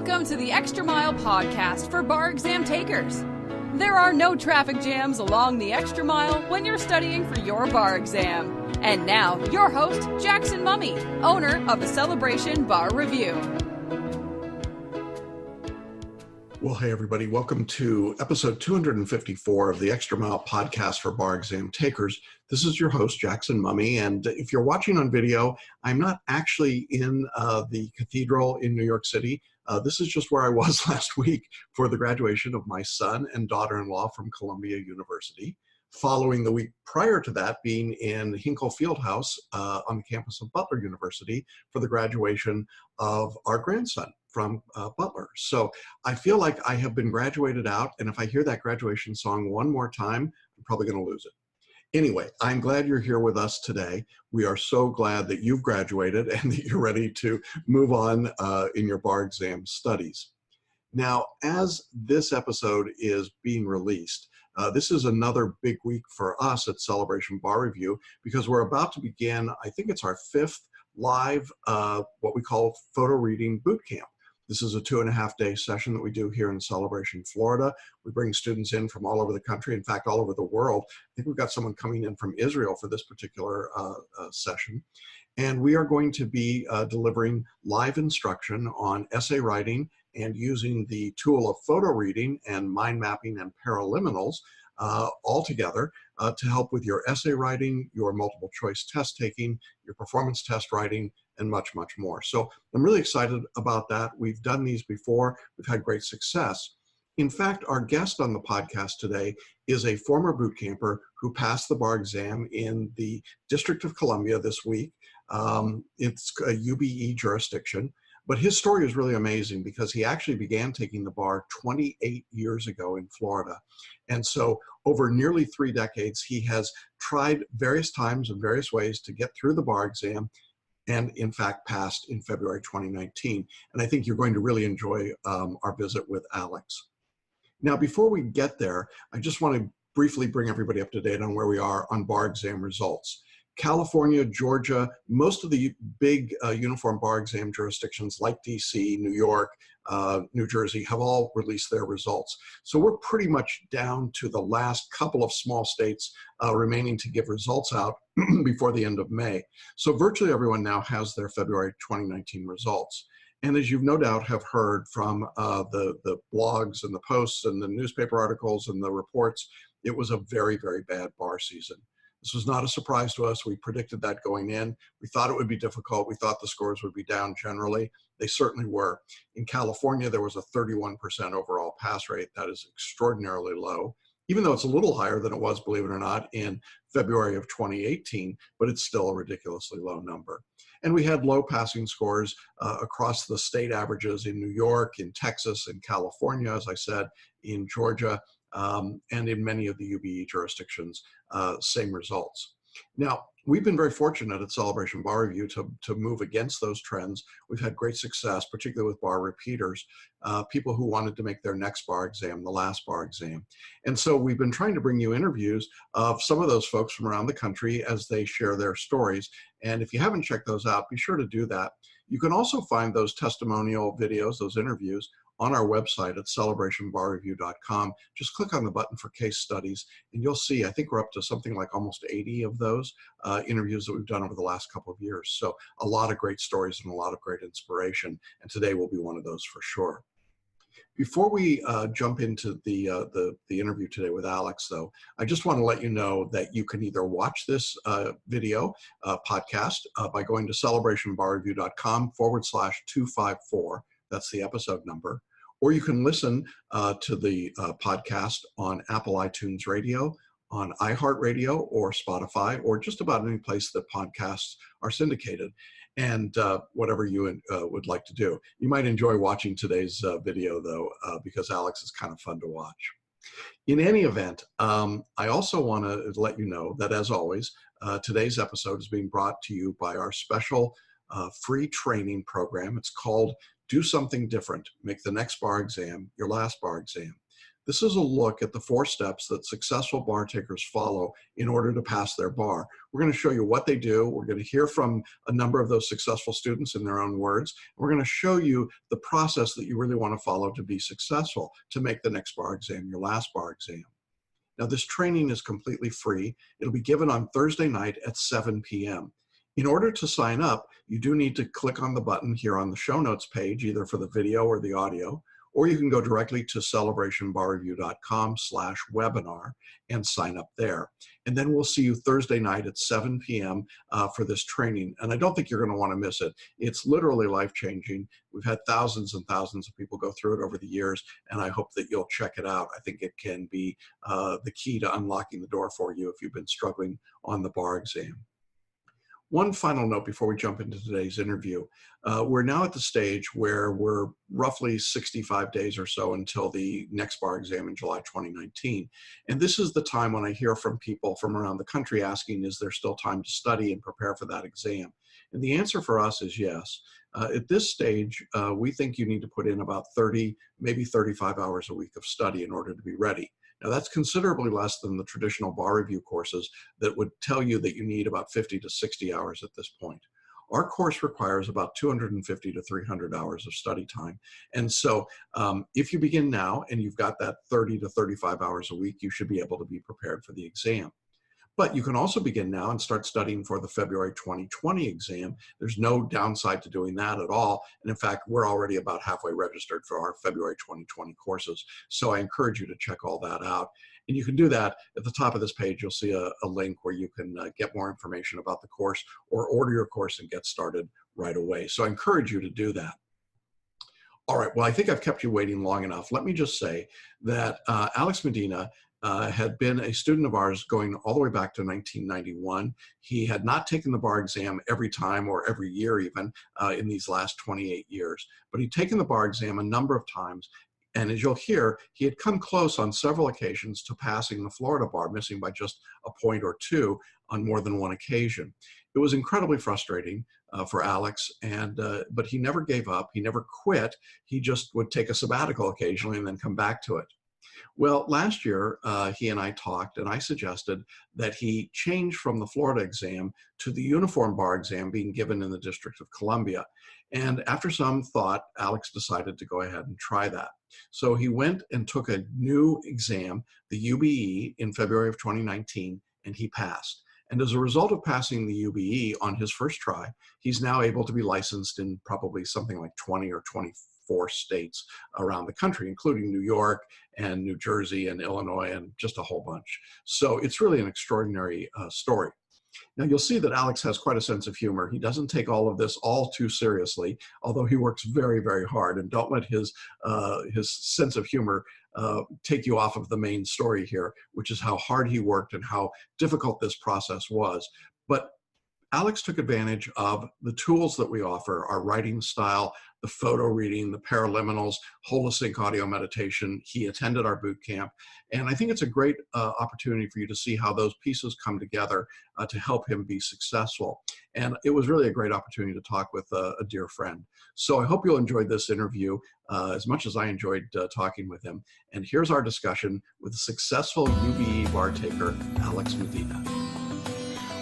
Welcome to the Extra Mile podcast for bar exam takers. There are no traffic jams along the Extra Mile when you're studying for your bar exam. And now, your host, Jackson Mummy, owner of the Celebration Bar Review. Well, hey, everybody. Welcome to episode 254 of the Extra Mile podcast for bar exam takers. This is your host, Jackson Mummy. And if you're watching on video, I'm not actually in the cathedral in New York City. This is just where I was last week for the graduation of my son and daughter-in-law from Columbia University, following the week prior to that being in Hinkle Fieldhouse on the campus of Butler University for the graduation of our grandson from Butler. So I feel like I have been graduated out, and if I hear that graduation song one more time, I'm probably going to lose it. Anyway, I'm glad you're here with us today. We are so glad that you've graduated and that you're ready to move on in your bar exam studies. Now, as this episode is being released, this is another big week for us at Celebration Bar Review because we're about to begin, I think it's our 5th live, what we call PhotoReading boot camp. This is a 2.5-day session that we do here in Celebration, Florida. We bring students in from all over the country, in fact, all over the world. I think we've got someone coming in from Israel for this particular session. And we are going to be delivering live instruction on essay writing and using the tool of photo reading and mind mapping and paraliminals all together to help with your essay writing, your multiple choice test taking, your performance test writing, and much, much more. So I'm really excited about that. We've done these before. We've had great success. In fact, our guest on the podcast today is a former boot camper who passed the bar exam in the District of Columbia this week. It's a UBE jurisdiction. But his story is really amazing because he actually began taking the bar 28 years ago in Florida. And so over nearly 3 decades, he has tried various times and various ways to get through the bar exam and in fact passed in February 2019. And I think you're going to really enjoy our visit with Alex. Now, before we get there, I just want to briefly bring everybody up to date on where we are on bar exam results. California, Georgia, most of the big uniform bar exam jurisdictions like DC, New York, New Jersey have all released their results. So we're pretty much down to the last couple of small states remaining to give results out before the end of May. So virtually everyone now has their February 2019 results. And as you've no doubt have heard from the blogs and the posts and the newspaper articles and the reports, it was a very, very bad bar season. This was not a surprise to us. We predicted that going in. We thought it would be difficult. We thought the scores would be down generally. They certainly were. In California, there was a 31% overall pass rate. That is extraordinarily low, even though it's a little higher than it was, believe it or not, in February of 2018, but it's still a ridiculously low number. And we had low passing scores across the state averages in New York, in Texas, in California, as I said, in Georgia, and in many of the UBE jurisdictions, same results. Now, we've been very fortunate at Celebration Bar Review to move against those trends. We've had great success, particularly with bar repeaters, people who wanted to make their next bar exam, the last bar exam. And so we've been trying to bring you interviews of some of those folks from around the country as they share their stories. And if you haven't checked those out, be sure to do that. You can also find those testimonial videos, those interviews, on our website at celebrationbarreview.com. Just click on the button for case studies, and you'll see, I think we're up to something like almost 80 of those interviews that we've done over the last couple of years. So a lot of great stories and a lot of great inspiration, and today will be one of those for sure. Before we jump into the interview today with Alex, though, I just want to let you know that you can either watch this video podcast by going to celebrationbarreview.com/254. That's the episode number. Or you can listen to the podcast on Apple iTunes Radio, on iHeartRadio, or Spotify, or just about any place that podcasts are syndicated, and whatever you would like to do. You might enjoy watching today's video, though, because Alex is kind of fun to watch. In any event, I also want to let you know that, as always, today's episode is being brought to you by our special free training program. It's called Do Something Different. Make the next bar exam your last bar exam. This is a look at the 4 steps that successful bar takers follow in order to pass their bar. We're going to show you what they do. We're going to hear from a number of those successful students in their own words. We're going to show you the process that you really want to follow to be successful, to make the next bar exam your last bar exam. Now, this training is completely free. It'll be given on Thursday night at 7 p.m. In order to sign up, you do need to click on the button here on the show notes page, either for the video or the audio, or you can go directly to celebrationbarreview.com/webinar and sign up there. And then we'll see you Thursday night at 7 p.m. For this training. And I don't think you're going to want to miss it. It's literally life-changing. We've had thousands and thousands of people go through it over the years, and I hope that you'll check it out. I think it can be the key to unlocking the door for you if you've been struggling on the bar exam. One final note before we jump into today's interview. We're now at the stage where we're roughly 65 days or so until the next bar exam in July 2019. And this is the time when I hear from people from around the country asking, is there still time to study and prepare for that exam? And the answer for us is yes. At this stage, we think you need to put in about 30, maybe 35 hours a week of study in order to be ready. Now, that's considerably less than the traditional bar review courses that would tell you that you need about 50 to 60 hours at this point. Our course requires about 250 to 300 hours of study time. And so if you begin now and you've got that 30 to 35 hours a week, you should be able to be prepared for the exam. But you can also begin now and start studying for the February 2020 exam. There's no downside to doing that at all. And in fact, we're already about halfway registered for our February 2020 courses. So I encourage you to check all that out. And you can do that at the top of this page. You'll see a link where you can get more information about the course or order your course and get started right away. So I encourage you to do that. All right, well, I think I've kept you waiting long enough. Let me just say that Alex Medina had been a student of ours going all the way back to 1991. He had not taken the bar exam every time or every year even in these last 28 years, but he'd taken the bar exam a number of times. And as you'll hear, he had come close on several occasions to passing the Florida bar, missing by just a point or two on more than one occasion. It was incredibly frustrating for Alex, but he never gave up. He never quit. He just would take a sabbatical occasionally and then come back to it. Well, last year, he and I talked, and I suggested that he change from the Florida exam to the uniform bar exam being given in the District of Columbia. And after some thought, Alex decided to go ahead and try that. So he went and took a new exam, the UBE, in February of 2019, and he passed. And as a result of passing the UBE on his first try, he's now able to be licensed in probably something like 20 or 24 states around the country, including New York and New Jersey and Illinois and just a whole bunch. So it's really an extraordinary story. Now, you'll see that Alex has quite a sense of humor. He doesn't take all of this all too seriously, although he works very, very hard. And don't let his sense of humor take you off of the main story here, which is how hard he worked and how difficult this process was. But Alex took advantage of the tools that we offer, our writing style, the photo reading, the Paraliminals, Holosync audio meditation. He attended our boot camp. And I think it's a great opportunity for you to see how those pieces come together to help him be successful. And it was really a great opportunity to talk with a dear friend. So I hope you'll enjoy this interview as much as I enjoyed talking with him. And here's our discussion with successful UBE bar taker, Alex Medina.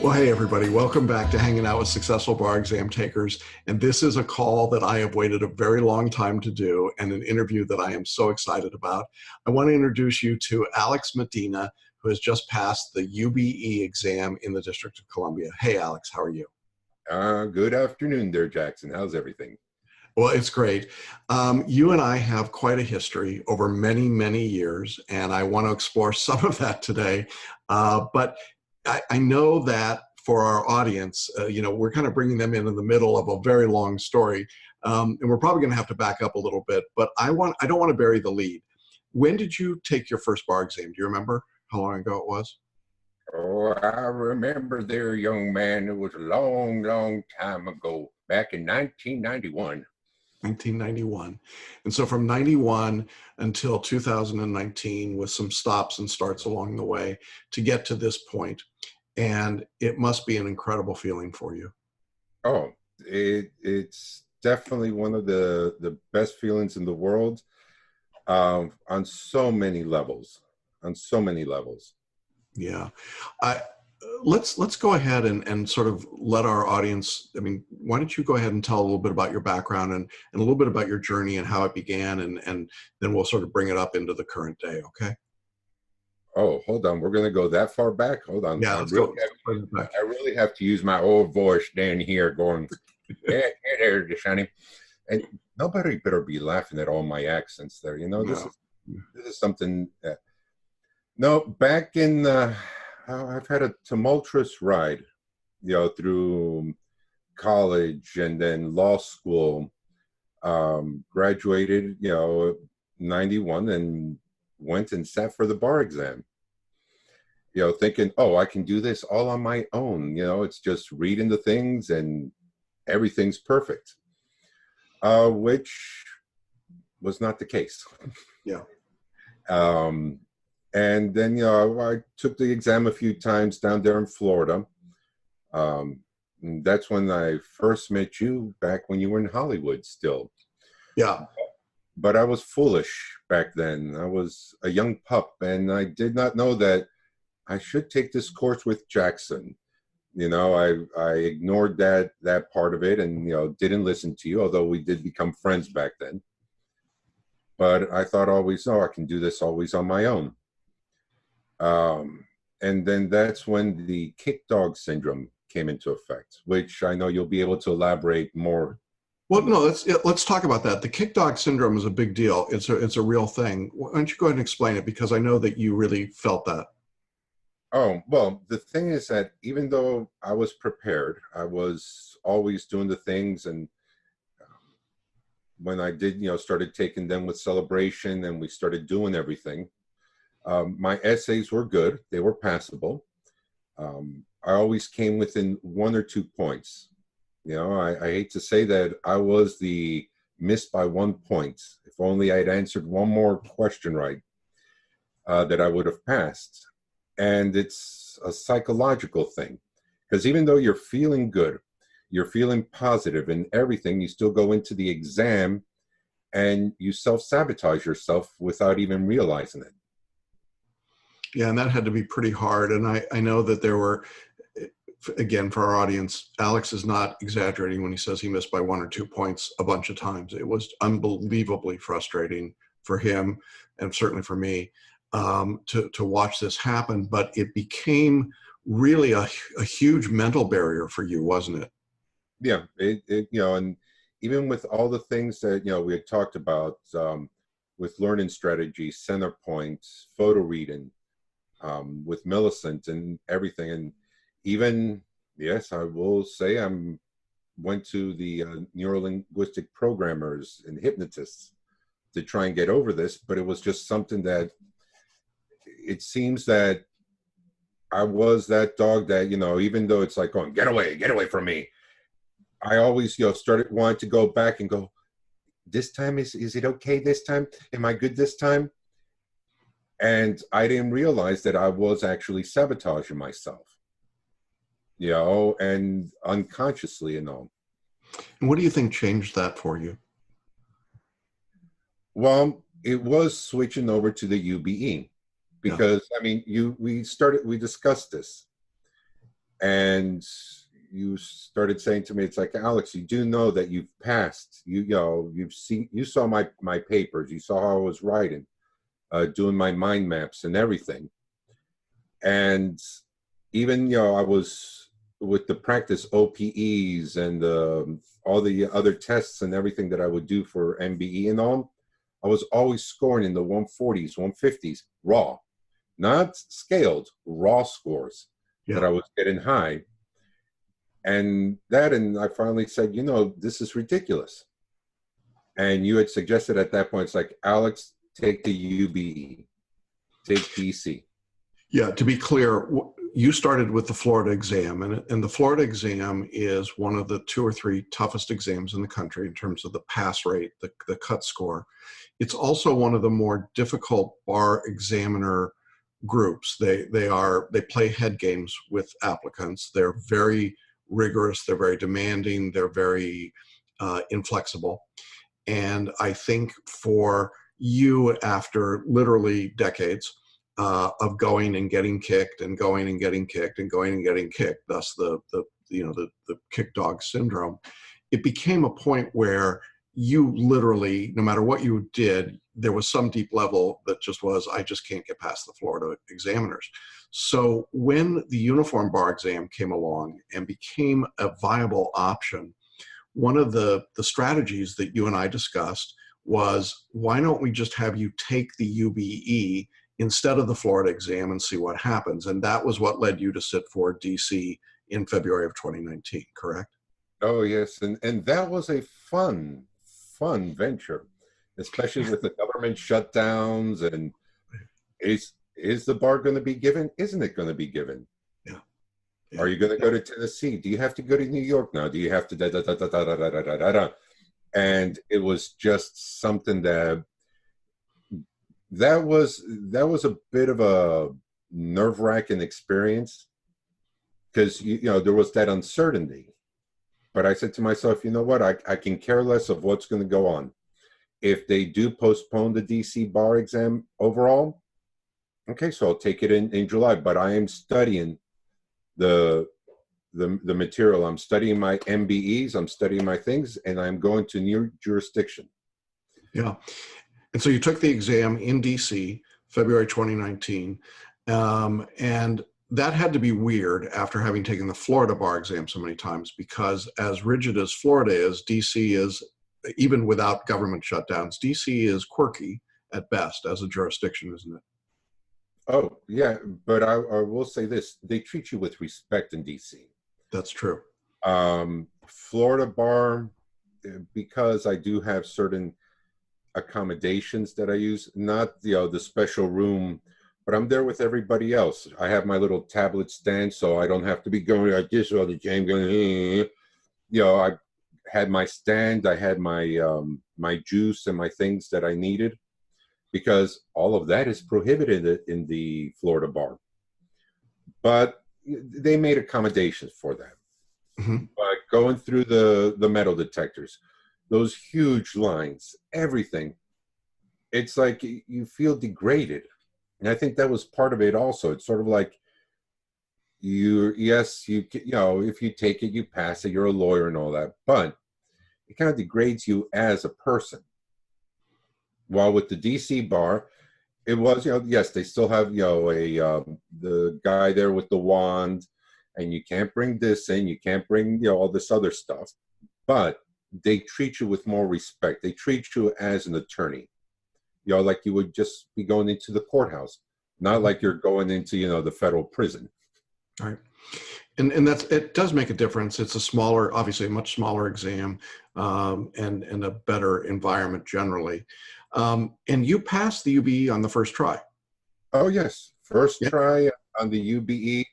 Well, hey, everybody. Welcome back to Hanging Out with Successful Bar Exam Takers. And this is a call that I have waited a very long time to do and an interview that I am so excited about. I want to introduce you to Alex Medina, who has just passed the UBE exam in the District of Columbia. Hey, Alex, how are you? Good afternoon there, Jackson. How's everything? Well, it's great. You and I have quite a history over many, many years, and I want to explore some of that today. But I know that for our audience, we're kind of bringing them in the middle of a very long story, and we're probably going to have to back up a little bit. But I don't want to bury the lead. When did you take your first bar exam? Do you remember how long ago it was? Oh, I remember there, young man. It was a long, long time ago, back in 1991. 1991. And so from 91 until 2019 with some stops and starts along the way to get to this point. And it must be an incredible feeling for you. Oh, it's definitely one of the best feelings in the world. on so many levels, on so many levels. Yeah. Let's go ahead and sort of let our audience, I mean, why don't you go ahead and tell a little bit about your background and a little bit about your journey and how it began, and then we'll sort of bring it up into the current day, okay? Oh, hold on. We're going to go that far back? Hold on. Yeah, I really have to use my old voice down here going, yeah, there, Sonny. And nobody better be laughing at all my accents there. You know, this is something. No, back in, I've had a tumultuous ride, you know, through college and then law school. Graduated, you know, 91 and went and sat for the bar exam. You know, thinking, oh, I can do this all on my own. You know, it's just reading the things and everything's perfect, which was not the case. Yeah. And then, you know, I took the exam a few times down there in Florida. And that's when I first met you, back when you were in Hollywood still. Yeah. But I was foolish back then. I was a young pup, and I did not know that I should take this course with Jackson. You know, I ignored that part of it, and, you know, didn't listen to you, although we did become friends back then. But I thought always, oh, I can do this always on my own. And then that's when the kick dog syndrome came into effect, which I know you'll be able to elaborate more. Well, no, let's talk about that. The kick dog syndrome is a big deal. It's a real thing. Why don't you go ahead and explain it, because I know that you really felt that. Oh, well, the thing is that even though I was prepared, I was always doing the things, and when I did, you know, started taking them with Celebration and we started doing everything, my essays were good. They were passable. I always came within 1 or 2 points. You know, I hate to say that I was the missed by 1 point. If only I'd answered one more question right, that I would have passed. And it's a psychological thing, because even though you're feeling good, you're feeling positive and everything, you still go into the exam and you self-sabotage yourself without even realizing it. Yeah, and that had to be pretty hard. And I know that there were, again, for our audience, Alex is not exaggerating when he says he missed by 1 or 2 points a bunch of times. It was unbelievably frustrating for him, and certainly for me, to watch this happen. But it became really a huge mental barrier for you, wasn't it? Yeah, it you know, and even with all the things that, you know, we had talked about, with learning strategies, center points, photo reading, with Millicent and everything, and even, yes, I will say went to the neuro-linguistic programmers and hypnotists to try and get over this, but it was just something that it seems that I was that dog that, you know, even though it's like going, get away from me, I always, you know, wanted to go back and go, this time, is it okay this time? Am I good this time? And I didn't realize that I was actually sabotaging myself, you know, and unconsciously and all. And what do you think changed that for you? Well, it was switching over to the UBE, because, yeah. I mean, we discussed this, and you started saying to me, it's like, Alex, you do know that you've passed, you know, you saw my papers, you saw how I was writing, doing my mind maps and everything. And even, you know, I was with the practice OPEs and all the other tests and everything that I would do for MBE and all, I was always scoring in the 140s, 150s, raw, not scaled, raw scores. Yeah. That I was getting high. And I finally said, you know, this is ridiculous. And you had suggested at that point, it's like, Alex, take the UBE, take DC. Yeah, to be clear, you started with the Florida exam, and the Florida exam is one of the 2 or 3 toughest exams in the country in terms of the pass rate, the cut score. It's also one of the more difficult bar examiner groups. They play head games with applicants. They're very rigorous, they're very demanding, they're very inflexible. And I think for you, after literally decades of going and getting kicked and going and getting kicked and going and getting kicked, thus the kick dog syndrome, it became a point where you literally, no matter what you did, there was some deep level that just was, I just can't get past the Florida examiners. So when the uniform bar exam came along and became a viable option, one of the strategies that you and I discussed was, why don't we just have you take the UBE instead of the Florida exam and see what happens? And that was what led you to sit for DC in February of 2019, correct? Oh, yes. And that was a fun venture, especially with the government shutdowns. And is the bar going to be given? Isn't it going to be given? Yeah. Are you going to go to Tennessee? Do you have to go to New York now? Do you have to da da da da da da da da da da? And it was just something that was a bit of a nerve-wracking experience, because you know there was that uncertainty. But I said to myself, you know what? I can care less of what's going to go on. If they do postpone the DC bar exam overall, okay, so I'll take it in July. But I am studying the material. I'm studying my MBEs. I'm studying my things, and I'm going to new jurisdiction. Yeah. And so you took the exam in DC, February 2019, and that had to be weird after having taken the Florida bar exam so many times, because as rigid as Florida is, DC is, even without government shutdowns, DC is quirky at best as a jurisdiction, isn't it? Oh, yeah, but I will say this. They treat you with respect in DC. That's true. Florida bar, because I do have certain accommodations that I use, not the special room, but I'm there with everybody else. I have my little tablet stand, so I don't have to be going like this all the time. I had my stand, I had my my juice and my things that I needed, because all of that is prohibited in the Florida bar. But they made accommodations for that. Mm-hmm. But going through the metal detectors, those huge lines, everything, it's like you feel degraded. And I think that was part of it also. It's sort of like if you take it, you pass it, you're a lawyer and all that, but it kind of degrades you as a person. While with the DC bar, it was, yes, they still have, the guy there with the wand, and you can't bring this in, you can't bring, all this other stuff, but they treat you with more respect. They treat you as an attorney, like you would just be going into the courthouse, not like you're going into, the federal prison. All right. And it does make a difference. It's obviously a much smaller exam, and a better environment generally. And you passed the UBE on the first try. Oh, yes. First try on the UBE.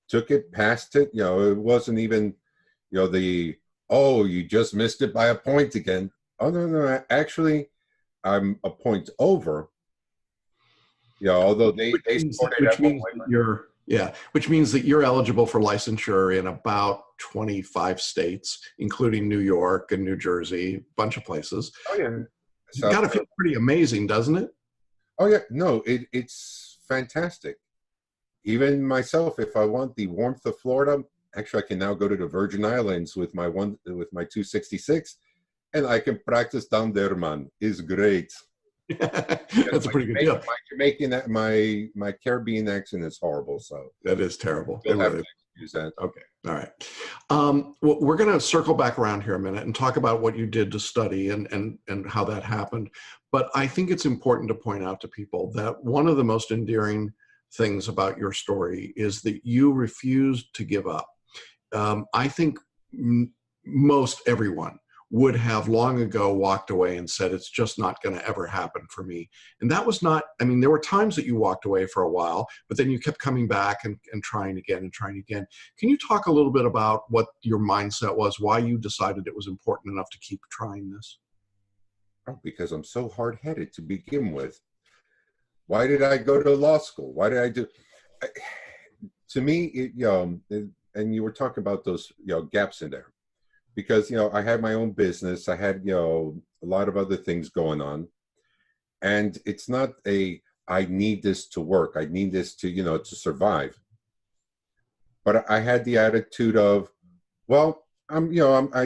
Took it, passed it. It wasn't even, you just missed it by a point again. Oh, no. Actually, I'm a point over. Although they which means that you're eligible for licensure in about 25 states, including New York and New Jersey, a bunch of places. Oh, yeah. It's got to feel pretty amazing, doesn't it? Oh, yeah. No, it's fantastic. Even myself, if I want the warmth of Florida, actually, I can now go to the Virgin Islands with my 266, and I can practice down there, man. It's great. That's a pretty good deal. My Jamaican, my Caribbean accent is horrible, so that is terrible. Use that. Okay, all right. Well, we're going to circle back around here a minute and talk about what you did to study and how that happened. But I think it's important to point out to people that one of the most endearing things about your story is that you refused to give up. I think most everyone would have long ago walked away and said, it's just not going to ever happen for me. And that was not, there were times that you walked away for a while, but then you kept coming back and trying again and trying again. Can you talk a little bit about what your mindset was, why you decided it was important enough to keep trying this? Oh, because I'm so hard-headed to begin with. Why did I go to law school? Why did I do? To me, and you were talking about those, gaps in there. Because, I had my own business. I had, a lot of other things going on. And it's not I need this to work. I need this to, to survive. But I had the attitude of, well, I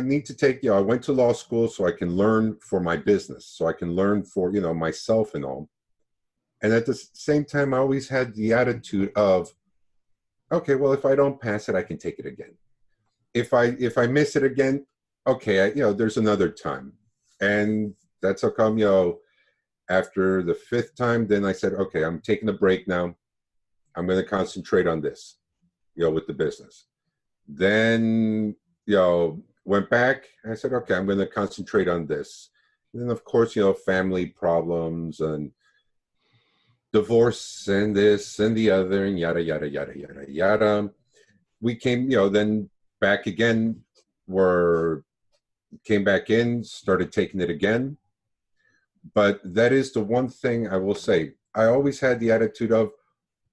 need to take, I went to law school so I can learn for my business, so I can learn for, myself and all. And at the same time, I always had the attitude of, okay, well, if I don't pass it, I can take it again. If I miss it again, okay, there's another time. And that's how come, after the 5th time, then I said, okay, I'm taking a break now. I'm going to concentrate on this, with the business. Then, went back. And I said, okay, I'm going to concentrate on this. And then, of course, family problems and divorce and this and the other and yada, yada, yada, yada, yada. We came, then back again, came back in, started taking it again. But that is the one thing I will say. I always had the attitude of,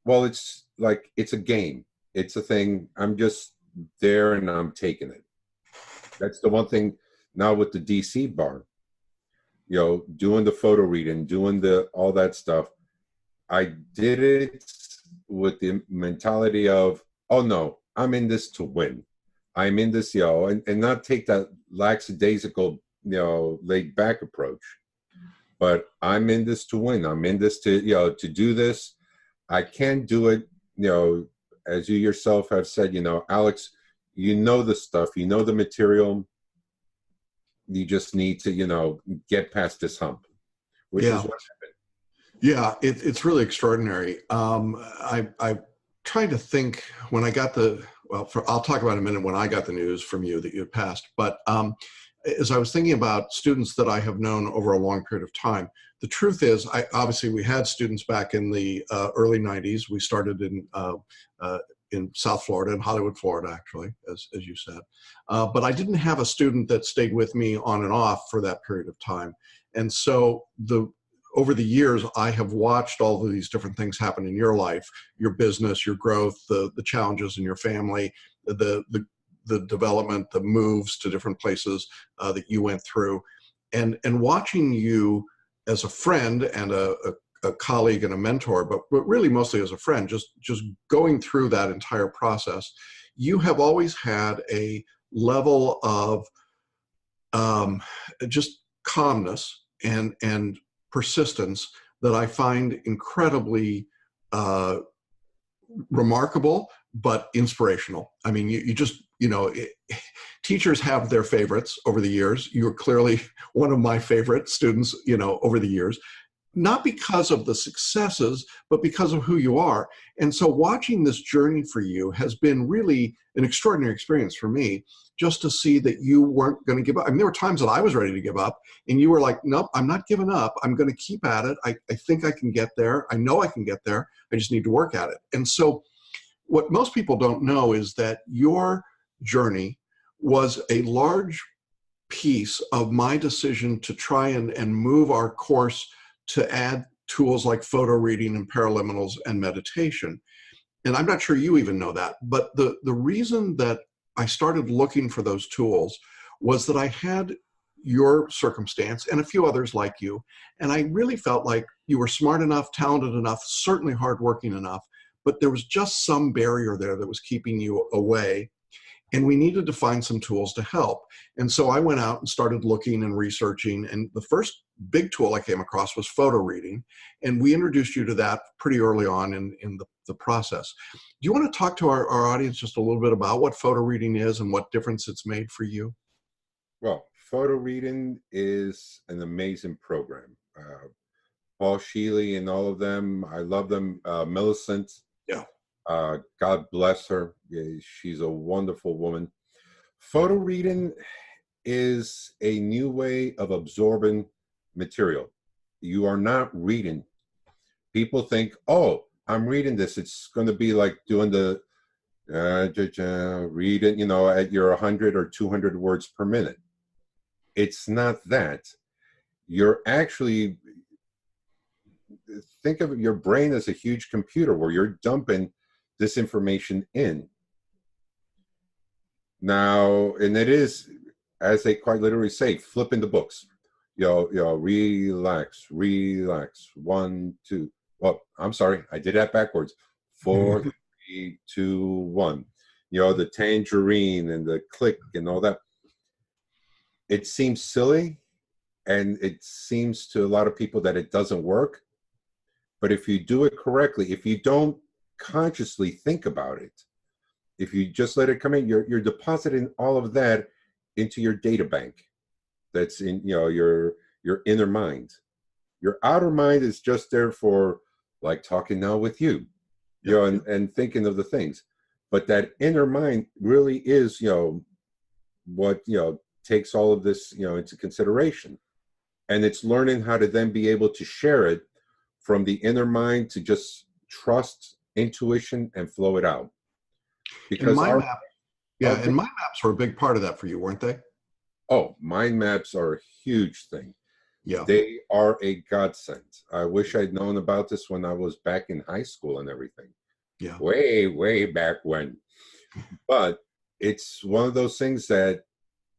well, it's like, it's a game. It's a thing. I'm just there and I'm taking it. That's the one thing now with the DC bar, doing the photo reading, doing all that stuff. I did it with the mentality of, oh no, I'm in this to win. I'm in this, and not take that lackadaisical, laid back approach. But I'm in this to win. I'm in this to do this. I can do it, as you yourself have said, Alex, the stuff, the material. You just need to, get past this hump, which is what happened. Yeah, it's really extraordinary. I tried to think when I got I'll talk about in a minute when I got the news from you that you had passed. But as I was thinking about students that I have known over a long period of time, the truth is, obviously we had students back in the early 90s. We started in South Florida, in Hollywood, Florida, actually, as you said. But I didn't have a student that stayed with me on and off for that period of time. And so over the years, I have watched all of these different things happen in your life, your business, your growth, the challenges in your family, the development, the moves to different places that you went through. And watching you as a friend and a colleague and a mentor, but really mostly as a friend, just going through that entire process, you have always had a level of just calmness and persistence that I find incredibly remarkable, but inspirational. I mean, you just, teachers have their favorites over the years. You're clearly one of my favorite students, over the years, not because of the successes, but because of who you are. And so watching this journey for you has been really an extraordinary experience for me, just to see that you weren't going to give up. I mean, there were times that I was ready to give up, and you were like, nope, I'm not giving up. I'm going to keep at it. I think I can get there. I know I can get there. I just need to work at it. And so what most people don't know is that your journey was a large piece of my decision to try and move our course to add tools like photo reading and paraliminals and meditation. And I'm not sure you even know that, but the reason that I started looking for those tools was that I had your circumstance and a few others like you, and I really felt like you were smart enough, talented enough, certainly hardworking enough, but there was just some barrier there that was keeping you away. And we needed to find some tools to help. And so I went out and started looking and researching. And the first big tool I came across was photo reading. And we introduced you to that pretty early on in the process. Do you want to talk to our audience just a little bit about what photo reading is and what difference it's made for you? Well, photo reading is an amazing program. Paul Sheely and all of them, I love them. Millicent. Yeah. God bless her. She's a wonderful woman. Photo reading is a new way of absorbing material. You are not reading. People think, oh, I'm reading this. It's going to be like doing the read it, at your 100 or 200 words per minute. It's not that. You're actually, think of your brain as a huge computer where you're dumping this information in. Now, and it is, as they quite literally say, flipping the books. relax, relax. 1, 2. Well, I'm sorry, I did that backwards. 4, 3, 2, 1. The tangerine and the click and all that. It seems silly, and it seems to a lot of people that it doesn't work. But if you do it correctly, if you don't consciously think about it, if you just let it come in, you're depositing all of that into your data bank. That's in your inner mind. Your outer mind is just there for, like, talking now with you, and thinking of the things. But that inner mind really is what takes all of this into consideration, and it's learning how to then be able to share it from the inner mind to just trust intuition and flow it out. Because mind maps were a big part of that for you, weren't they? Oh, mind maps are a huge thing. Yeah. They are a godsend. I wish I'd known about this when I was back in high school and everything. Yeah. Way, way back when. But it's one of those things that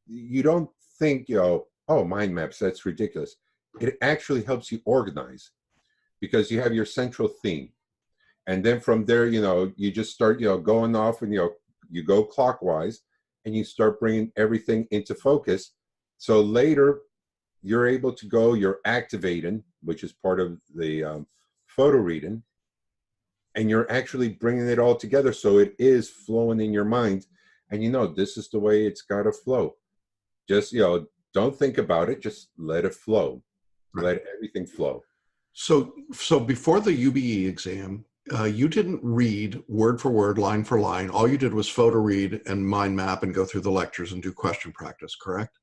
you don't think, oh, mind maps, that's ridiculous. It actually helps you organize, because you have your central theme. And then from there, you just start, going off, and, you go clockwise, and you start bringing everything into focus. So later, you're able to go, you're activating, which is part of the photo reading, and you're actually bringing it all together. So it is flowing in your mind. And, this is the way it's got to flow. Just, don't think about it. Just let it flow. Right. Let everything flow. So before the UBE exam, you didn't read word for word, line for line. All you did was photo read and mind map and go through the lectures and do question practice, correct?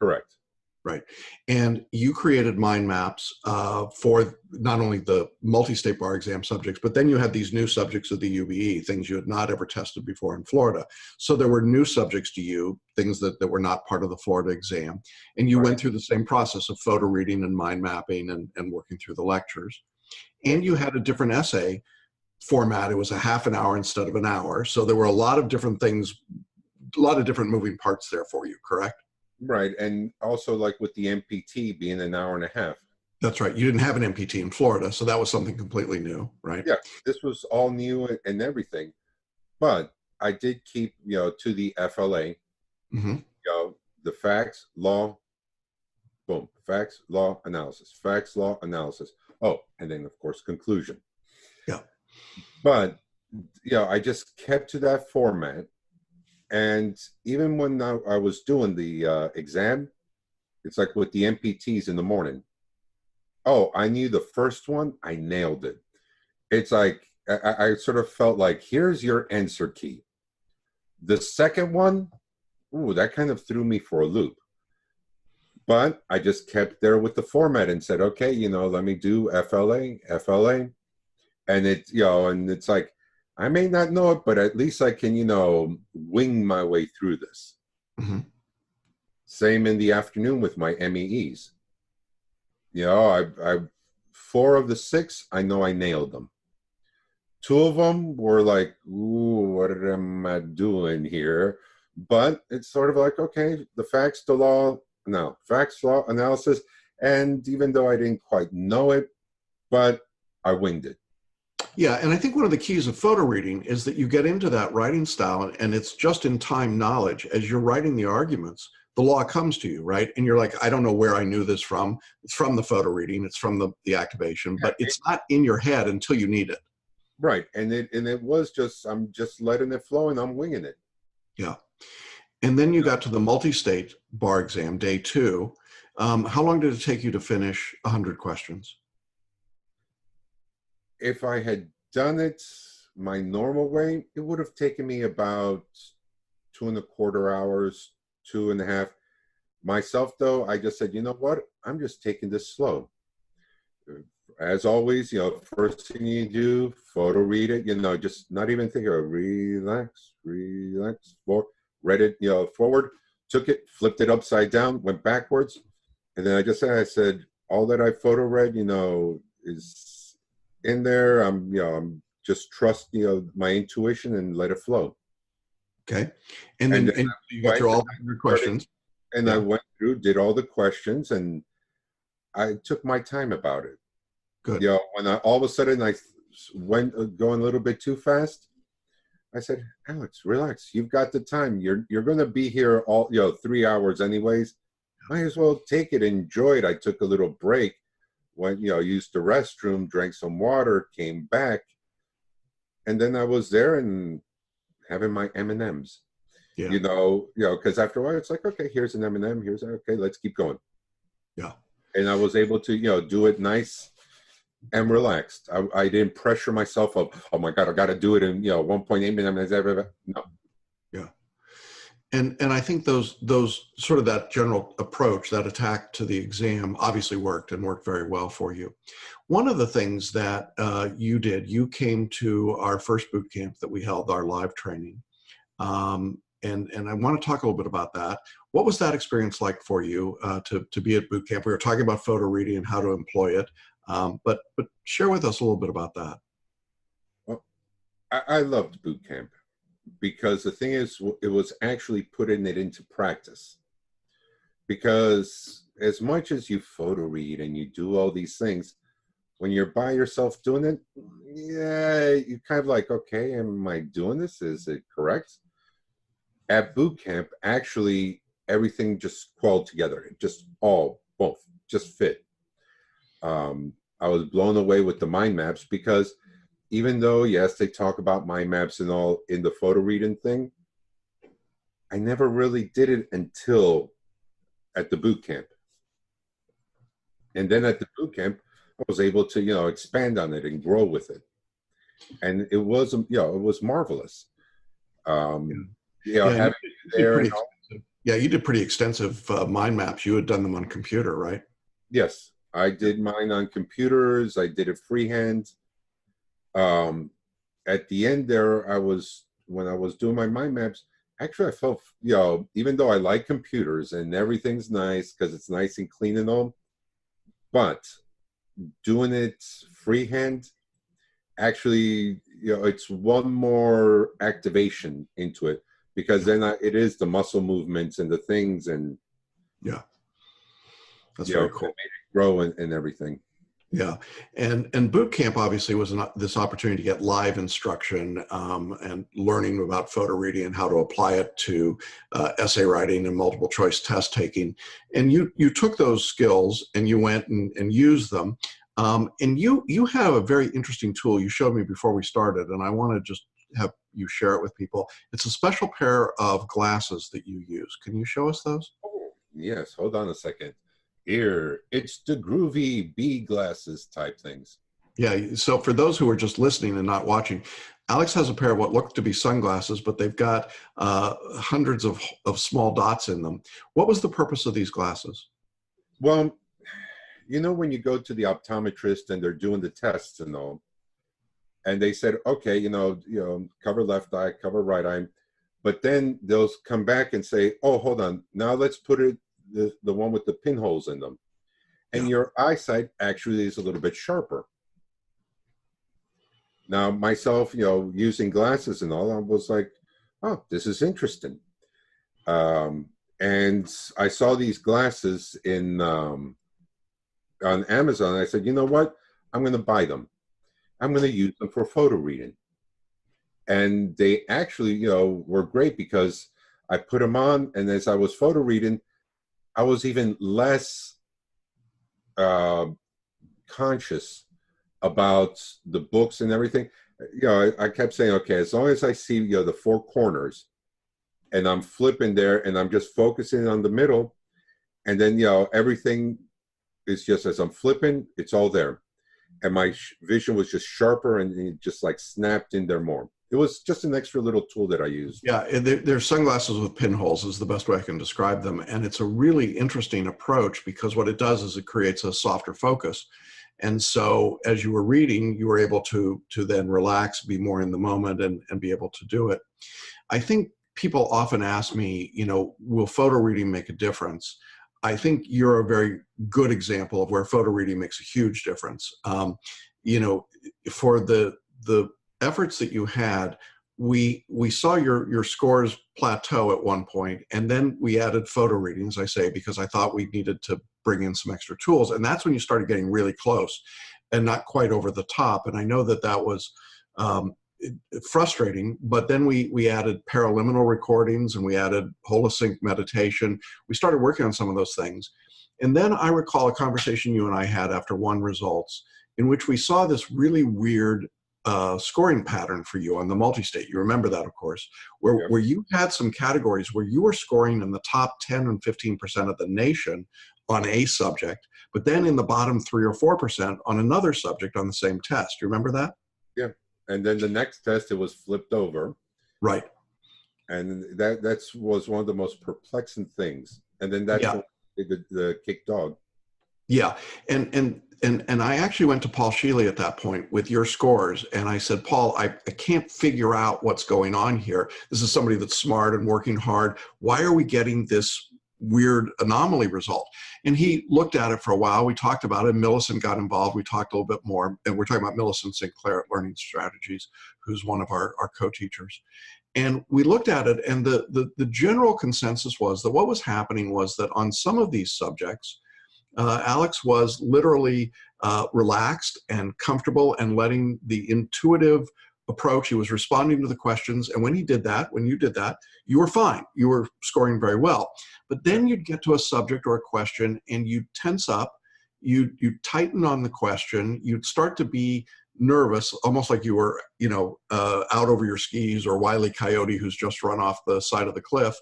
Correct. Right. And you created mind maps for not only the multi-state bar exam subjects, but then you had these new subjects of the UBE, things you had not ever tested before in Florida. So there were new subjects to you, things that were not part of the Florida exam. And you went through the same process of photo reading and mind mapping and working through the lectures. And you had a different essay format. It was a half an hour instead of an hour. So there were a lot of different things, a lot of different moving parts there for you, correct? Right. And also, like with the MPT being an hour and a half. That's right. You didn't have an MPT in Florida, so that was something completely new, right? Yeah, this was all new and everything. But I did keep, to the FLA, the facts, law, boom, facts, law, analysis, facts, law, analysis. Oh, and then, of course, conclusion. Yeah. But, I just kept to that format. And even when I was doing the exam, it's like with the MPTs in the morning. Oh, I knew the first one, I nailed it. It's like, I sort of felt like, here's your answer key. The second one, ooh, that kind of threw me for a loop. But I just kept there with the format and said, okay, let me do FLA. And and it's like, I may not know it, but at least I can, wing my way through this. Mm-hmm. Same in the afternoon with my MEEs. I 4 of the 6, I know I nailed them. 2 of them were like, ooh, what am I doing here? But it's sort of like, okay, the facts, the law, no, facts, law, analysis. And even though I didn't quite know it, but I winged it. Yeah, and I think one of the keys of photo reading is that you get into that writing style, and it's just in time knowledge. As you're writing the arguments, the law comes to you, right? And you're like, I don't know where I knew this from. It's from the photo reading. It's from the activation, but it's not in your head until you need it. Right, and it was just, I'm just letting it flow and I'm winging it. Yeah, and then you got to the multi-state bar exam, day 2. How long did it take you to finish 100 questions? If I had done it my normal way, it would have taken me about 2.25 hours, 2.5. Myself, though, I just said, you know what? I'm just taking this slow. As always, first thing you do, photo read it, just not even think of relax, read it, forward, took it, flipped it upside down, went backwards. And then I said, all that I photo read, is in there. I'm just trust, my intuition and let it flow. Okay. And then you got through all the questions. And I went through, did all the questions, and I took my time about it. Good. You know, when all of a sudden I went going a little bit too fast, I said, Alex, relax. You've got the time. You're going to be here all 3 hours anyways. Might as well take it, enjoy it. I took a little break, went used the restroom, drank some water, came back, and then I was there and having my M&Ms. Yeah. Because after a while it's like, okay, here's an M&M. Here's okay, let's keep going. Yeah. And I was able to do it nice and relaxed. I didn't pressure myself of, oh my God, I got to do it in 1.8 minutes. No. Yeah. And I think those sort of that general approach, that attack to the exam obviously worked very well for you. One of the things that you did, you came to our first boot camp that we held, our live training. And I want to talk a little bit about that. What was that experience like for you to be at boot camp? We were talking about photo reading and how to employ it. But share with us a little bit about that. Well, I loved boot camp because the thing is, it was actually putting it into practice. Because as much as you photo read and you do all these things, when you're by yourself doing it, yeah, you kind of like, okay, am I doing this? Is it correct? At boot camp, actually, everything just quelled together. It just both fit. I was blown away with the mind maps because even though, yes, they talk about mind maps and all in the photo reading thing, I never really did it until at the boot camp. And then at the boot camp, I was able to, expand on it and grow with it. And it was, it was marvelous. Having there. You did pretty extensive mind maps. You had done them on computer, right? Yes. I did mine on computers. I did it freehand. At the end there, when I was doing my mind maps, actually I felt, even though I like computers and everything's nice because it's nice and clean and all, but doing it freehand, actually, it's one more activation into it because then it is the muscle movements and the things and that's very cool. It made it grow and everything. Yeah, and boot camp obviously was this opportunity to get live instruction and learning about photo reading and how to apply it to essay writing and multiple choice test taking. And you took those skills and you went and used them. And you have a very interesting tool you showed me before we started, and I want to just have you share it with people. It's a special pair of glasses that you use. Can you show us those? Oh, yes, hold on a second. Here, it's the groovy bee glasses type things. Yeah, so for those who are just listening and not watching, Alex has a pair of what look to be sunglasses, but they've got hundreds of small dots in them. What was the purpose of these glasses? Well, when you go to the optometrist and they're doing the tests and all, and they said, okay, cover left eye, cover right eye, but then they'll come back and say, oh, hold on, now let's put it the one with the pinholes in them, and your eyesight actually is a little bit sharper. Now, myself, using glasses and all, I was like, oh, this is interesting. And I saw these glasses on Amazon. I said, you know what? I'm going to buy them. I'm going to use them for photo reading. And they actually, were great because I put them on, and as I was photo reading, I was even less conscious about the books and everything. I kept saying, okay, as long as I see, the four corners and I'm flipping there and I'm just focusing on the middle, and then, everything is just as I'm flipping, it's all there. And my vision was just sharper and it just like snapped in there more. It was just an extra little tool that I used. Yeah, they're sunglasses with pinholes is the best way I can describe them. And it's a really interesting approach because what it does is it creates a softer focus. And so as you were reading, you were able to then relax, be more in the moment and be able to do it. I think people often ask me, will photo reading make a difference? I think you're a very good example of where photo reading makes a huge difference. For the efforts that you had, we saw your scores plateau at one point, and then we added photo reading, as I say, because I thought we needed to bring in some extra tools. And that's when you started getting really close and not quite over the top. And I know that was frustrating, but then we added paraliminal recordings and we added Holosync meditation. We started working on some of those things. And then I recall a conversation you and I had after one results in which we saw this really weird scoring pattern for you on the multi-state. You remember that, of course, where you had some categories where you were scoring in the top 10 and 15% of the nation on a subject, but then in the bottom 3 or 4% on another subject on the same test. You remember that? Yeah. And then the next test, it was flipped over. Right. And that was one of the most perplexing things. And then that's the kick dog. Yeah. And I actually went to Paul Sheely at that point with your scores. And I said, Paul, I can't figure out what's going on here. This is somebody that's smart and working hard. Why are we getting this weird anomaly result? And he looked at it for a while. We talked about it. Millicent got involved. We talked a little bit more. And we're talking about Millicent Sinclair at Learning Strategies, who's one of our co-teachers. And we looked at it, and the general consensus was that what was happening was that on some of these subjects, Alex was literally relaxed and comfortable and letting the intuitive approach. He was responding to the questions. And when you did that, you were fine. You were scoring very well. But then you'd get to a subject or a question and you'd tense up, you'd tighten on the question, you'd start to be nervous, almost like you were, out over your skis, or Wile E. Coyote who's just run off the side of the cliff.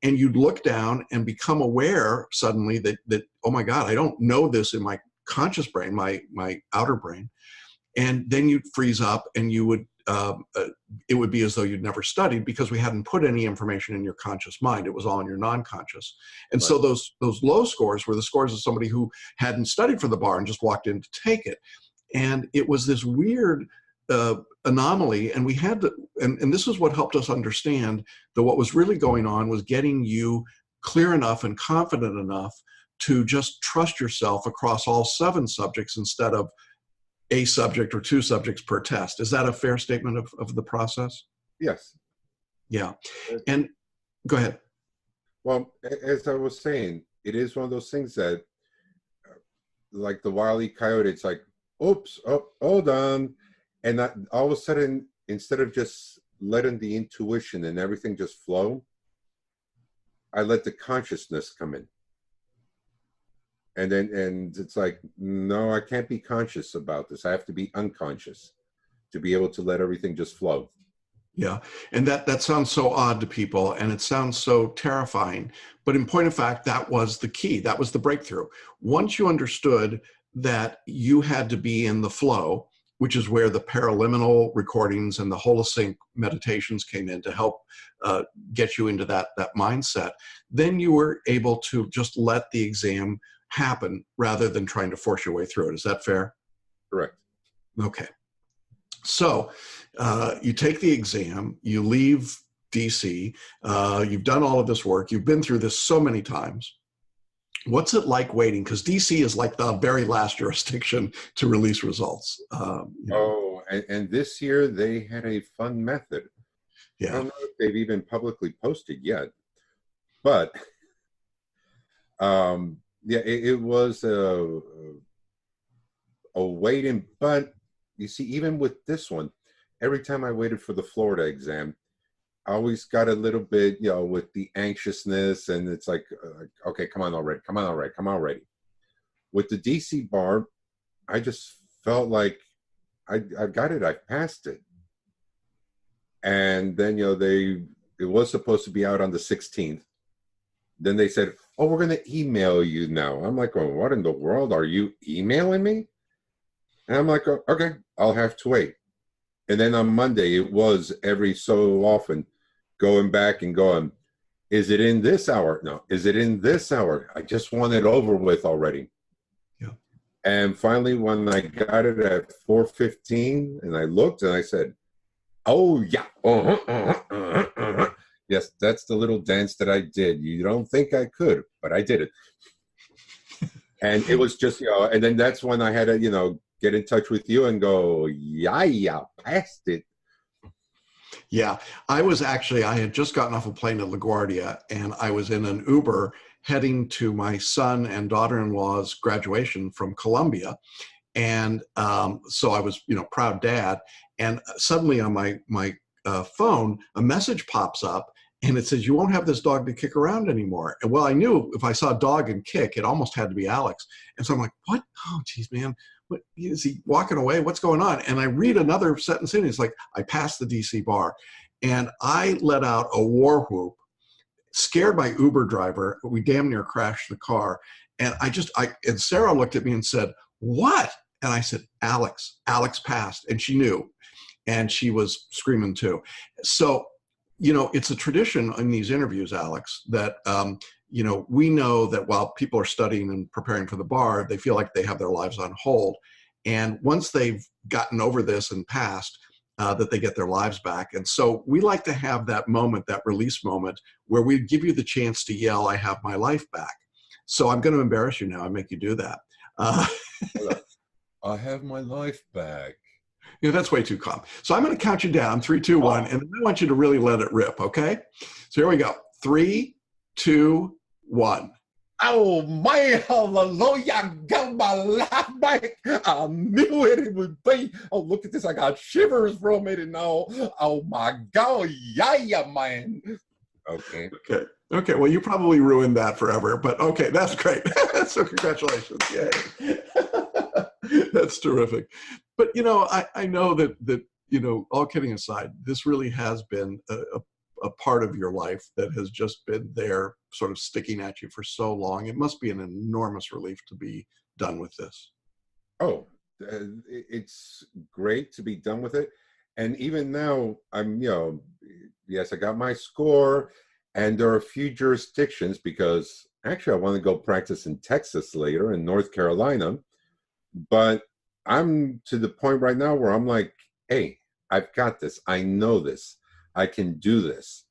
And you'd look down and become aware suddenly that oh my God, I don't know this in my conscious brain, my outer brain. And then you'd freeze up, and you would it would be as though you'd never studied, because we hadn't put any information in your conscious mind. It was all in your non-conscious. And so those low scores were the scores of somebody who hadn't studied for the bar and just walked in to take it. And it was this weird anomaly, and we had to, and this is what helped us understand that what was really going on was getting you clear enough and confident enough to just trust yourself across all 7 subjects instead of a subject or 2 subjects per test. Is that a fair statement of the process? Yes. Yeah. And go ahead. Well, as I was saying, it is one of those things that, like the Wile E. Coyote, it's like, oops, oh, hold on. And all of a sudden, instead of just letting the intuition and everything just flow, I let the consciousness come in. And it's like, no, I can't be conscious about this. I have to be unconscious to be able to let everything just flow. Yeah. And that sounds so odd to people, and it sounds so terrifying. But in point of fact, that was the key. That was the breakthrough. Once you understood that you had to be in the flow, which is where the paraliminal recordings and the Holosync meditations came in to help get you into that mindset, then you were able to just let the exam happen rather than trying to force your way through it. Is that fair? Correct. Okay. So you take the exam, you leave DC, you've done all of this work, you've been through this so many times. What's it like waiting? Because DC is like the very last jurisdiction to release results. Oh, and this year they had a fun method. Yeah. I don't know if they've even publicly posted yet, but yeah, it was a waiting. But you see, even with this one, every time I waited for the Florida exam, I always got a little bit, with the anxiousness, and it's like, okay, come on already, come on already, come on already. With the DC bar, I just felt like I got it, I passed it. And then, it was supposed to be out on the 16th. Then they said, oh, we're going to email you now. I'm like, oh, what in the world? Are you emailing me? And I'm like, oh, okay, I'll have to wait. And then on Monday, it was every so often going back and going, is it in this hour? No. Is it in this hour? I just want it over with already. Yeah. And finally, when I got it at 4:15, and I looked and I said, oh, yeah. Yes, that's the little dance that I did. You don't think I could, but I did it. And it was just, and then that's when I had to, get in touch with you and go, yeah, passed it. Yeah, I had just gotten off a plane at LaGuardia, and I was in an Uber heading to my son and daughter-in-law's graduation from Columbia. And so I was, proud dad. And suddenly on my phone, a message pops up, and it says, "You won't have this dog to kick around anymore." And well, I knew if I saw dog and kick, it almost had to be Alex. And so I'm like, "What? Oh, geez, man. What, is he walking away? What's going on?" And I read another sentence in. It's like, "I passed the DC bar." And I let out a war whoop, scared my Uber driver. We damn near crashed the car. And and Sarah looked at me and said, "What?" And I said, Alex passed." And she knew. And she was screaming too. So, it's a tradition in these interviews, Alex, that, we know that while people are studying and preparing for the bar, they feel like they have their lives on hold. And once they've gotten over this and passed, that they get their lives back. And so we like to have that moment, that release moment, where we give you the chance to yell, "I have my life back." So I'm going to embarrass you now and make you do that. I have my life back. That's way too calm. So I'm going to count you down, 3, 2, 1, and then I want you to really let it rip, okay? So here we go. 3, 2, 1. Oh, my hallelujah, got my life back. I knew it would be. Oh, look at this. I got shivers from it and all. Oh, my God. Yeah, man. Okay. Okay. Well, you probably ruined that forever, but okay, that's great. So congratulations. Yay. That's terrific. But, I know that, all kidding aside, this really has been a part of your life that has just been there sort of sticking at you for so long. It must be an enormous relief to be done with this. Oh, it's great to be done with it. And even now, I'm, yes, I got my score, and there are a few jurisdictions, because actually I want to go practice in Texas later, in North Carolina. But I'm to the point right now where I'm like, hey, I've got this. I know this. I can do this.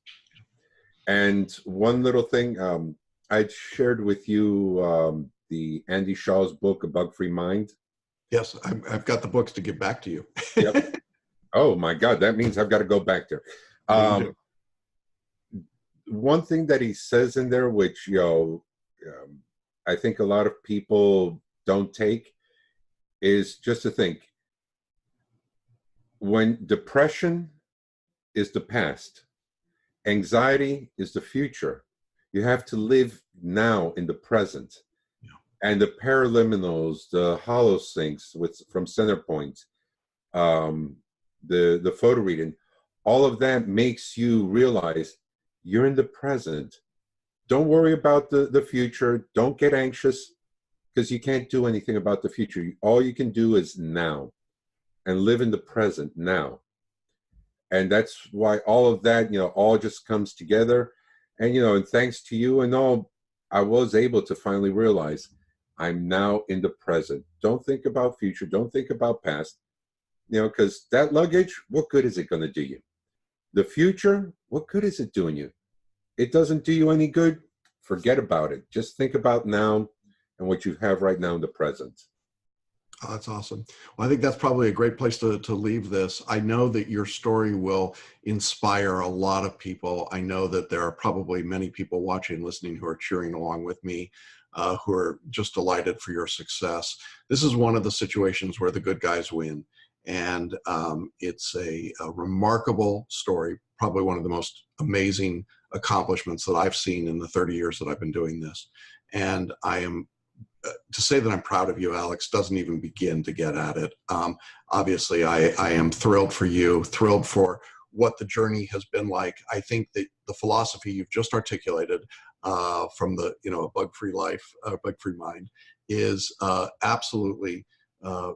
And one little thing, I'd shared with you the Andy Shaw's book, A Bug-Free Mind. Yes, I've got the books to give back to you. Yep. Oh, my God. That means I've got to go back there. One thing that he says in there, which, I think a lot of people don't take, is just to think, when depression is the past, anxiety is the future, you have to live now in the present. Yeah. And the paraliminals, the holosyncs from Centerpoint, the PhotoReading, all of that makes you realize you're in the present. Don't worry about the future. Don't get anxious, because you can't do anything about the future. All you can do is now, and live in the present now. And that's why all of that, all just comes together. And, and thanks to you and all, I was able to finally realize I'm now in the present. Don't think about future. Don't think about past, because that luggage, what good is it going to do you? The future, what good is it doing you? It doesn't do you any good. Forget about it. Just think about now and what you have right now in the present. Oh, that's awesome. Well, I think that's probably a great place to leave this. I know that your story will inspire a lot of people. I know that there are probably many people watching, listening, who are cheering along with me, who are just delighted for your success. This is one of the situations where the good guys win. And it's a remarkable story, probably one of the most amazing accomplishments that I've seen in the 30 years that I've been doing this. And I am, to say that I'm proud of you, Alex, doesn't even begin to get at it. Obviously, I am thrilled for you, thrilled for what the journey has been like. I think that the philosophy you've just articulated from the, a bug-free life, bug-free mind, is absolutely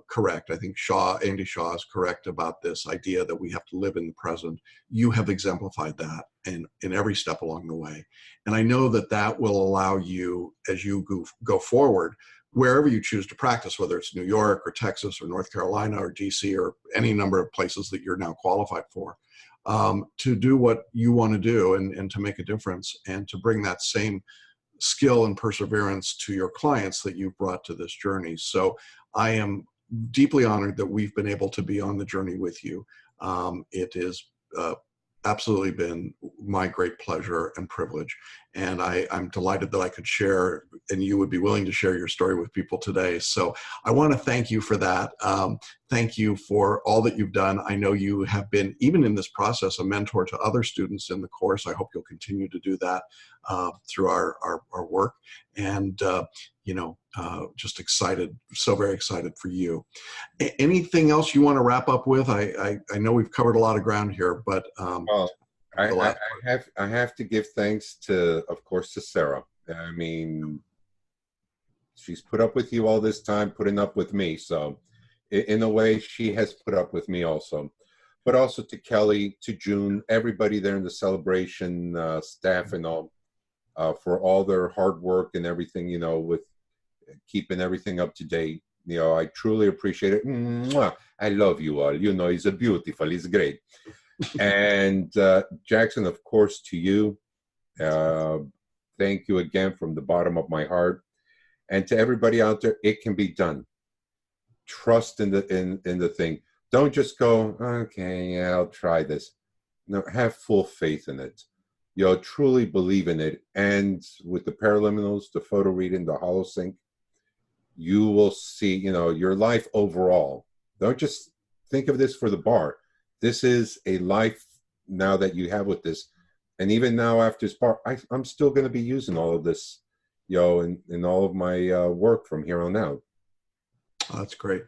correct. I think Andy Shaw is correct about this idea that we have to live in the present. You have exemplified that in every step along the way. And I know that that will allow you, as you go forward, wherever you choose to practice, whether it's New York or Texas or North Carolina or DC or any number of places that you're now qualified for, to do what you want to do and to make a difference and to bring that same skill and perseverance to your clients that you've brought to this journey. So I am deeply honored that we've been able to be on the journey with you. It is absolutely been my great pleasure and privilege. And I'm delighted that I could share, and you would be willing to share your story with people today. So I want to thank you for that. Thank you for all that you've done. I know you have been, even in this process, a mentor to other students in the course. I hope you'll continue to do that through our work. And, just excited, so very excited for you. Anything else you want to wrap up with? I know we've covered a lot of ground here, but I have to give thanks to, of course, to Sarah. I mean, she's put up with you all this time, putting up with me. So in a way, she has put up with me also. But also to Kelly, to June, everybody there in the celebration, staff and all, for all their hard work and everything, with keeping everything up to date. I truly appreciate it. Mwah! I love you all. It's beautiful. It's great. And Jackson, of course, to you, thank you again from the bottom of my heart. And to everybody out there, it can be done. Trust in the thing. Don't just go, okay, yeah, I'll try this. No, have full faith in it. Truly believe in it. And with the Paraliminals, the PhotoReading, the Holosync, you will see, your life overall. Don't just think of this for the bar. This is a life now that you have with this. And even now after this bar, I'm still going to be using all of this, in all of my work from here on out. That's great.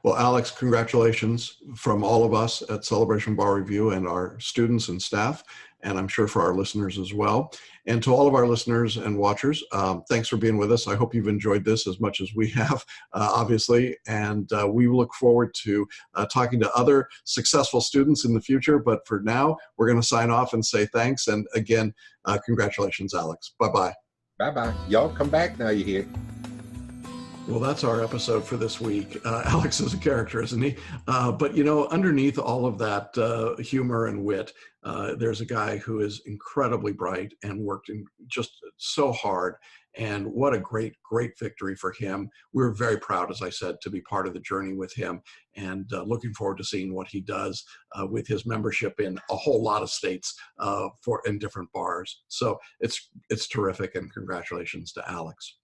Well, Alex, congratulations from all of us at Celebration Bar Review and our students and staff, and I'm sure for our listeners as well. And to all of our listeners and watchers, thanks for being with us. I hope you've enjoyed this as much as we have, obviously, and we look forward to talking to other successful students in the future. But for now, we're going to sign off and say thanks. And again, congratulations, Alex. Bye-bye. Bye-bye. Y'all come back now, you hear. Well, that's our episode for this week. Alex is a character, isn't he? But, underneath all of that humor and wit, there's a guy who is incredibly bright and worked just so hard. And what a great, great victory for him. We're very proud, as I said, to be part of the journey with him, and looking forward to seeing what he does with his membership in a whole lot of states in different bars. So it's terrific, and congratulations to Alex.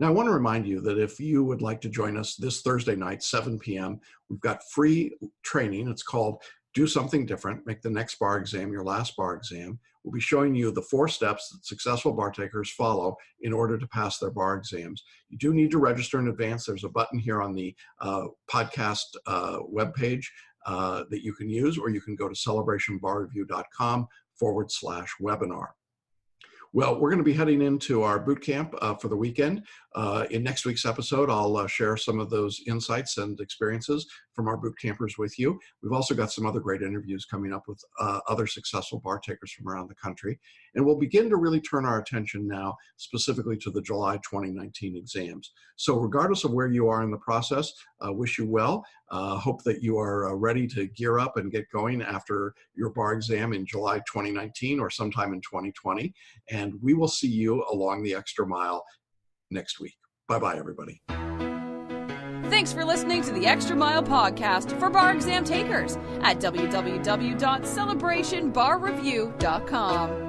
Now, I want to remind you that if you would like to join us this Thursday night, 7 p.m., we've got free training. It's called Do Something Different, Make the Next Bar Exam Your Last Bar Exam. We'll be showing you the 4 steps that successful bar takers follow in order to pass their bar exams. You do need to register in advance. There's a button here on the podcast webpage that you can use, or you can go to celebrationbarreview.com/webinar. Well, we're going to be heading into our boot camp for the weekend. In next week's episode, I'll share some of those insights and experiences from our boot campers with you. We've also got some other great interviews coming up with other successful bar takers from around the country. And we'll begin to really turn our attention now specifically to the July 2019 exams. So regardless of where you are in the process, wish you well. Hope that you are ready to gear up and get going after your bar exam in July 2019 or sometime in 2020. And we will see you along the extra mile next week. Bye-bye, everybody. Thanks for listening to the Extra Mile podcast for bar exam takers at www.celebrationbarreview.com.